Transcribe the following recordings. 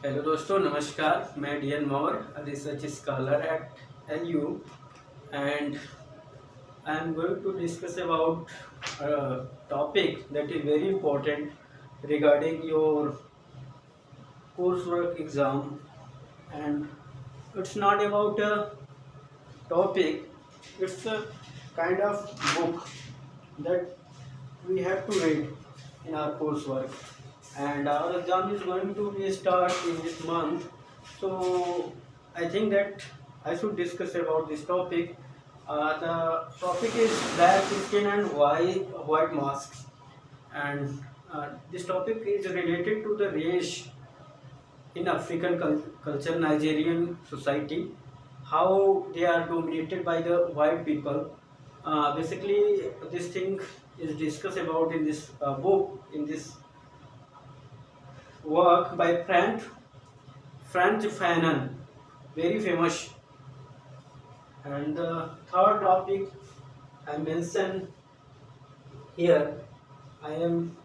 Hello दोस्तों, नमस्कार। मैं D N Maur, research scholar at L U, and I am going to discuss about a topic that is very important regarding your coursework exam. And it's not about a topic, it's a kind of book that we have to read in our coursework. And our exam is going to be start in this month, so I think that I should discuss about this topic. The topic is black skin and white masks, and this topic is related to the race in African culture, Nigerian society, how they are dominated by the white people. Basically, this thing is discussed about in this book, in this work by Frantz Fanon, very famous. And the third topic I mentioned here, I am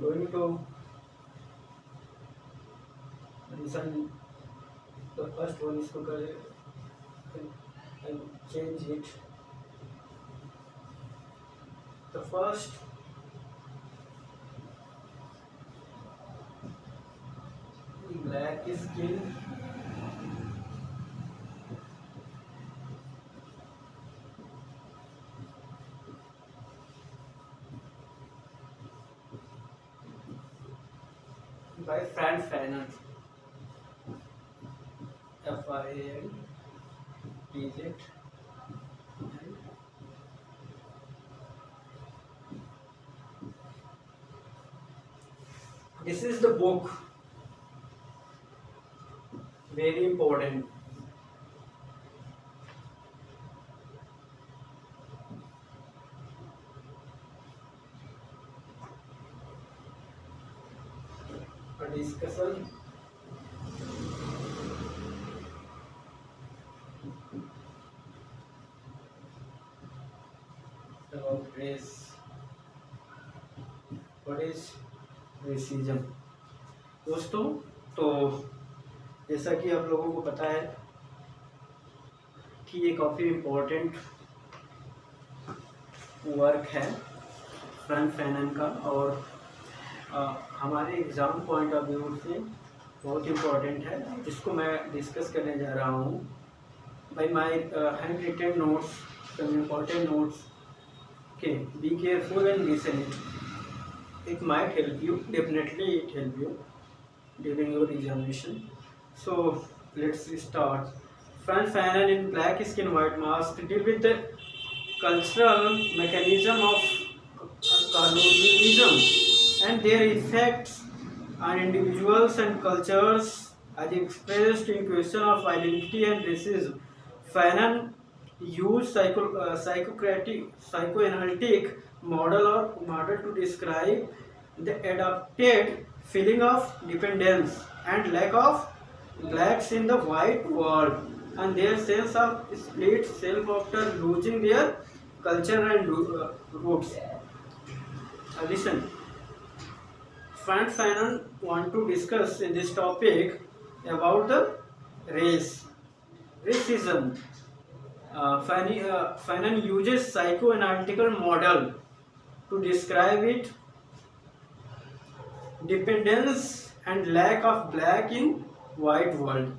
going to mention the first one is and change it. The first black skin by Frantz Fanon, F-I-A-N-T-Z. This is the book, very important. A discussion about race. What is racism? दोस्तों, तो जैसा कि आप लोगों को पता है कि ये काफ़ी इम्पोर्टेंट वर्क है फ्रैंक फैनन का, और हमारे एग्ज़ाम पॉइंट ऑफ व्यू से बहुत इम्पोर्टेंट है, जिसको मैं डिस्कस करने जा रहा हूँ by my handwritten notes, some important notes. Okay, be careful and listen it. It might help you, definitely it help you during your examination. So let's start. Frantz Fanon in Black Skin White Mask deal with the cultural mechanism of colonialism and their effects on individuals and cultures as expressed in question of identity and racism. Fanon used psychoanalytic model to describe the adapted feeling of dependence and lack of blacks in the white world and their sense of split self after losing their culture and roots. Listen, Frantz Fanon want to discuss in this topic about the racism. Fanon uses psychoanalytical model to describe it, dependence and lack of black in white world.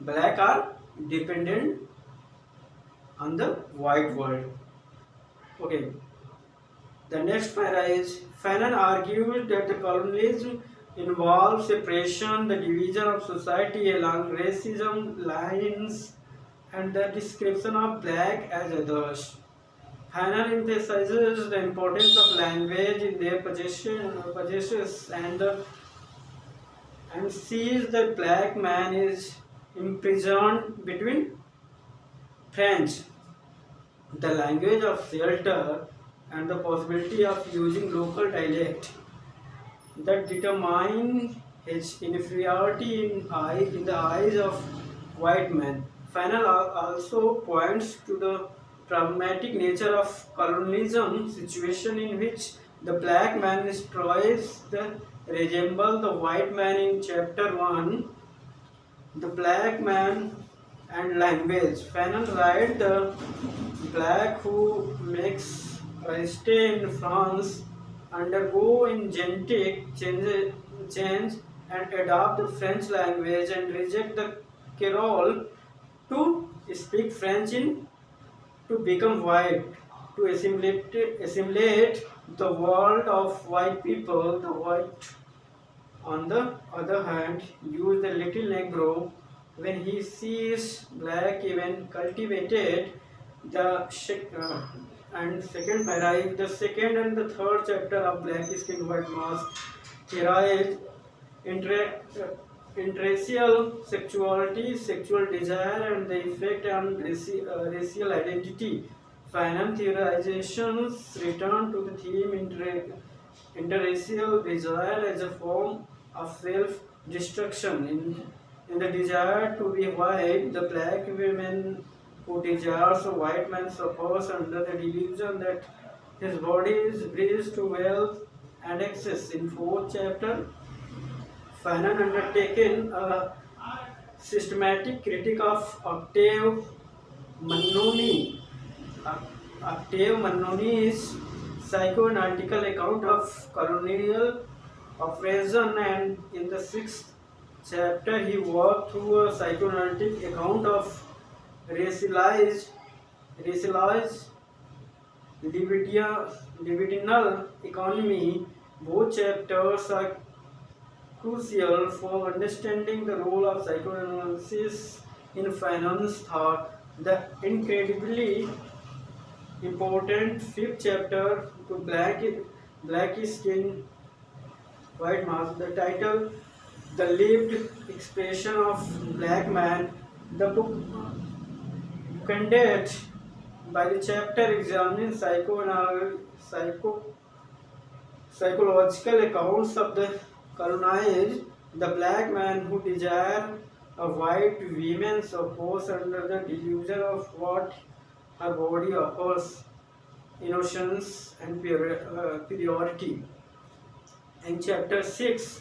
Black are dependent on the white world. Okay. The next para is Fanon argues that the colonialism involves separation, the division of society along racism lines, and the description of black as others. Fanon emphasizes the importance of language in their possessions and sees that black man is imprisoned between French, the language of shelter, and the possibility of using local dialect that determine his inferiority in the eyes of white men. Fanon also points to the problematic nature of colonialism situation in which the black man destroys the resemble the white man in chapter 1, the black man and language. Fanon writes the black who makes a stay in France undergo in genetic change and adopt the French language and reject the Creole to speak French in to become white, to assimilate the world of white people. The white, on the other hand, use the little Negro when he sees black even cultivated the and second arrive the second and the third chapter of Black Skin White Mask theorize inter- interracial sexuality, sexual desire, and the effect on racial identity. Fanon theorizations return to the theme interracial desire as a form of self-destruction. In the desire to be white, the black woman who desires a white man suffers under the delusion that his body is bridged to wealth and access. In fourth chapter, Fanon undertaken a systematic critique of Octave Mannoni's psychoanalytical account of colonial oppression, and in the sixth chapter he walked through a psychoanalytic account of racialized libidinal economy. Both chapters are crucial for understanding the role of psychoanalysis in Fanon's thought. The incredibly important fifth chapter to Black Skin White Mask, the title The Lived Expression of Black Man. The book ended by the chapter examining psychological accounts of the colonized, the black man who desire a white woman suppose under the delusion of what her body offers, innocence and purity. In chapter 6,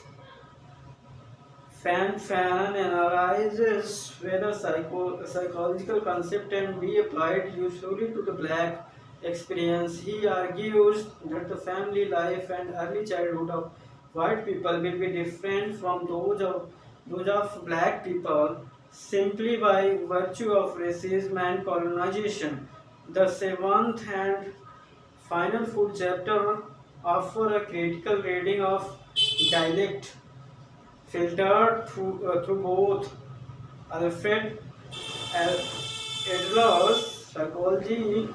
Frantz Fanon analyzes whether psychological concept can be applied usefully to the black experience. He argues that the family life and early childhood of white people will be different from those of black people simply by virtue of racism and colonization. The seventh and final full chapter offer a critical reading of dialect filtered through both Alfred Adler's psychology,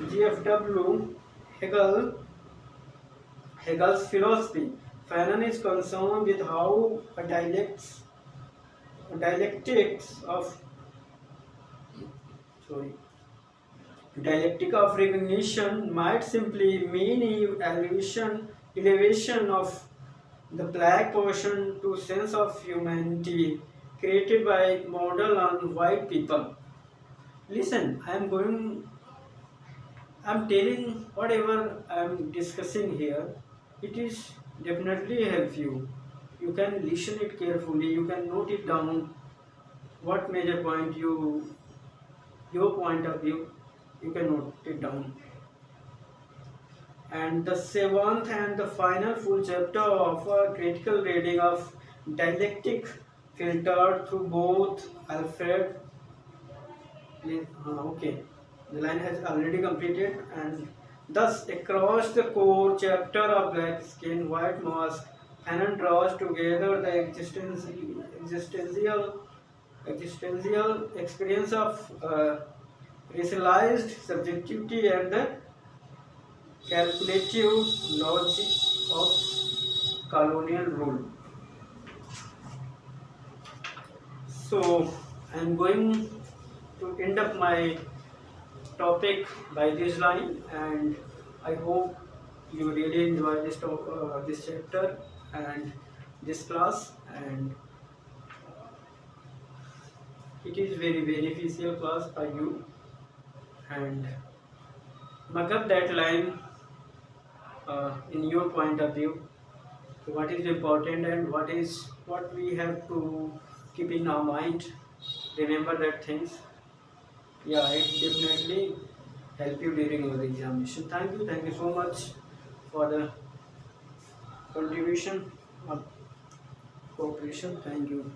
GFW Hegel's philosophy. Fanon is concerned with how a dialectic of recognition might simply mean elevation of the black person to sense of humanity created by model on white people. Listen, I'm telling whatever I'm discussing here, it is definitely help you. You can listen it carefully, you can note it down, what major point your point of view, you can note it down. And the seventh and the final full chapter of a critical reading of dialectic filtered through both Alfred. Okay, the line has already completed, and thus across the core chapter of Black Skin White Mask, Fanon draws together the existential experience of racialized subjectivity and the calculative logic of colonial rule. So I am going to end up my topic by this line, and I hope you really enjoy this chapter and this class, and it is very beneficial class for you. And mark up that line in your point of view. what is important and what we have to keep in our mind. Remember that things. Yeah, it definitely help you during your examination. Thank you so much for the contribution of cooperation. Thank you.